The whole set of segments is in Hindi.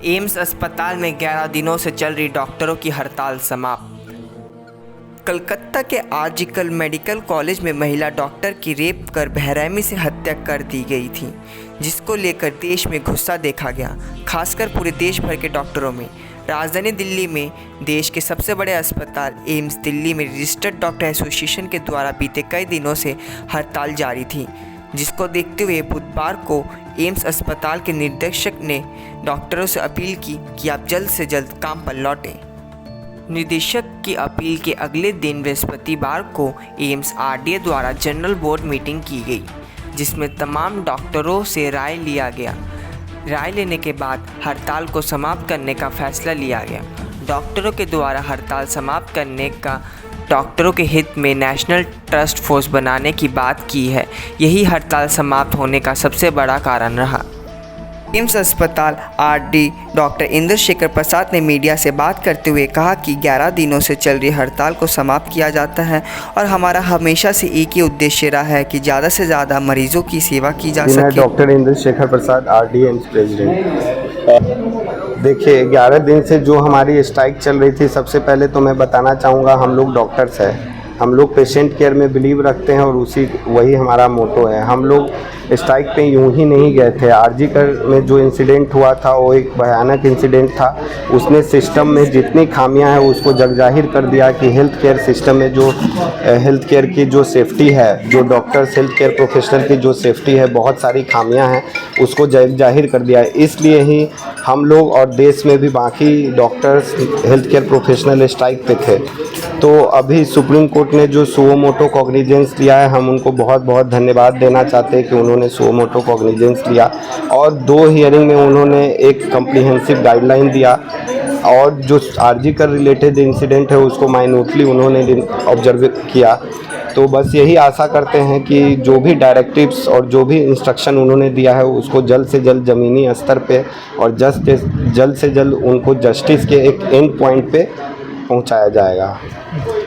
एम्स अस्पताल में 11 दिनों से चल रही डॉक्टरों की हड़ताल समाप्त। कलकत्ता के आरजीकर मेडिकल कॉलेज में महिला डॉक्टर की रेप कर बेरहमी से हत्या कर दी गई थी, जिसको लेकर देश में गुस्सा देखा गया, खासकर पूरे देश भर के डॉक्टरों में। राजधानी दिल्ली में देश के सबसे बड़े अस्पताल एम्स दिल्ली में रजिस्टर्ड डॉक्टर एसोसिएशन के द्वारा बीते कई दिनों से हड़ताल जारी थी, जिसको देखते हुए बुधवार को एम्स अस्पताल के निदेशक ने डॉक्टरों से अपील की कि आप जल्द से जल्द काम पर लौटें। निदेशक की अपील के अगले दिन बृहस्पतिवार को एम्स आरडीए द्वारा जनरल बोर्ड मीटिंग की गई, जिसमें तमाम डॉक्टरों से राय लिया गया। राय लेने के बाद हड़ताल को समाप्त करने का फैसला लिया गया। डॉक्टरों के द्वारा हड़ताल समाप्त करने का डॉक्टरों के हित में नेशनल टास्क फोर्स बनाने की बात की है। यही हड़ताल समाप्त होने का सबसे बड़ा कारण रहा। एम्स अस्पताल आरडी डॉक्टर इंद्रशेखर प्रसाद ने मीडिया से बात करते हुए कहा कि 11 दिनों से चल रही हड़ताल को समाप्त किया जाता है और हमारा हमेशा से एक ही उद्देश्य रहा है कि ज़्यादा से ज़्यादा मरीजों की सेवा की जा सके। डॉक्टर इंद्रशेखर प्रसाद आरडी एम्स प्रेसिडेंट। देखिए, 11 दिन से जो हमारी स्ट्राइक चल रही थी, सबसे पहले तो मैं बताना चाहूँगा, हम लोग डॉक्टर्स हैं, हम लोग पेशेंट केयर में बिलीव रखते हैं और वही हमारा मोटो है। हम लोग स्ट्राइक पे यूं ही नहीं गए थे। आरजीकर में जो इंसिडेंट हुआ था वो एक भयानक इंसिडेंट था। उसने सिस्टम में जितनी खामियां हैं उसको जगजाहिर कर दिया कि हेल्थ केयर सिस्टम में जो हेल्थ केयर की जो सेफ्टी है, जो डॉक्टर्स हेल्थ केयर प्रोफेशनल की जो सेफ्टी है, बहुत सारी खामियां हैं, उसको जगजाहिर कर दिया है। इसलिए ही हम लोग और देश में भी बाकी doctors health care professional strike पे थे। तो अभी सुप्रीम कोर्ट ने जो सुओ मोटो कॉग्निजेंस लिया है, हम उनको बहुत बहुत धन्यवाद देना चाहते हैं कि उन्होंने सुओ मोटो कॉग्निजेंस लिया और 2 हियरिंग में उन्होंने एक कम्प्रीहेंसिव गाइडलाइन दिया और जो आरजीकर रिलेटेड इंसिडेंट है उसको माइन्यूटली उन्होंने ऑब्जर्व किया। तो बस यही आशा करते हैं कि जो भी डायरेक्टिव्स और जो भी इंस्ट्रक्शन उन्होंने दिया है उसको जल्द से जल्द ज़मीनी स्तर पे और जल्द से जल्द उनको जस्टिस के एक एंड पॉइंट पे पहुंचाया जाएगा।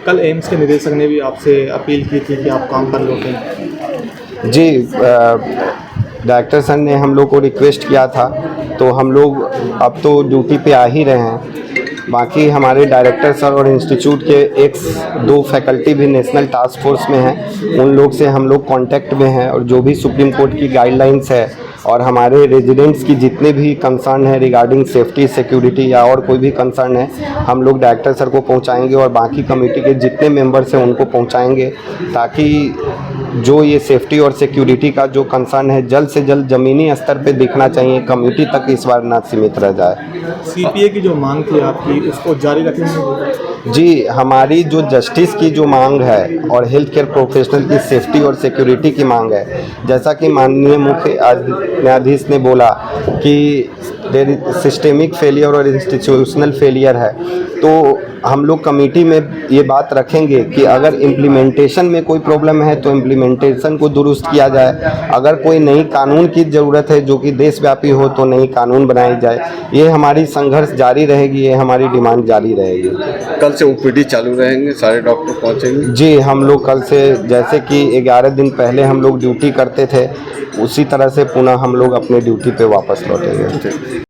कल एम्स के निदेशक ने भी आपसे अपील की थी कि आप काम पर लौटें। जी, डायरेक्टर सर ने हम लोग को रिक्वेस्ट किया था, तो हम लोग अब तो ड्यूटी पे आ ही रहे हैं। बाकी हमारे डायरेक्टर सर और इंस्टीट्यूट के 2 फैकल्टी भी नेशनल टास्क फोर्स में हैं, उन लोग से हम लोग कांटेक्ट में हैं और जो भी सुप्रीम कोर्ट की गाइडलाइंस है और हमारे रेजिडेंट्स की जितने भी कंसर्न है रिगार्डिंग सेफ्टी, सिक्योरिटी या और कोई भी कंसर्न है, हम लोग डायरेक्टर सर को पहुंचाएंगे और बाकी कमेटी के जितने मेंबर्स हैं उनको पहुंचाएंगे, ताकि जो ये सेफ्टी और सिक्योरिटी का जो कंसर्न है जल्द से जल्द ज़मीनी स्तर पे दिखना चाहिए, कमेटी तक इस बार ना सीमित रह जाए। सीपीए की जो मांग थी आपकी, उसको जारी रखेंगे? जी, हमारी जो जस्टिस की जो मांग है और हेल्थ केयर प्रोफेशनल की सेफ्टी और सिक्योरिटी की मांग है, जैसा कि माननीय मुख्य न्यायाधीश ने बोला कि सिस्टेमिक फेलियर और इंस्टीट्यूशनल फेलियर है, तो हम लोग कमेटी में ये बात रखेंगे कि अगर इम्प्लीमेंटेशन में कोई प्रॉब्लम है तो इम्प्लीमेंटेशन को दुरुस्त किया जाए। अगर कोई नई कानून की ज़रूरत है जो कि देशव्यापी हो तो नई कानून बनाई जाए। ये हमारी संघर्ष जारी रहेगी, ये हमारी डिमांड जारी रहेगी। कल से ओपीडी चालू रहेंगे, सारे डॉक्टर पहुंचेंगे? जी, हम लोग कल से, जैसे कि 11 दिन पहले हम लोग ड्यूटी करते थे, उसी तरह से पुनः हम लोग अपने ड्यूटी पे वापस लौटेंगे।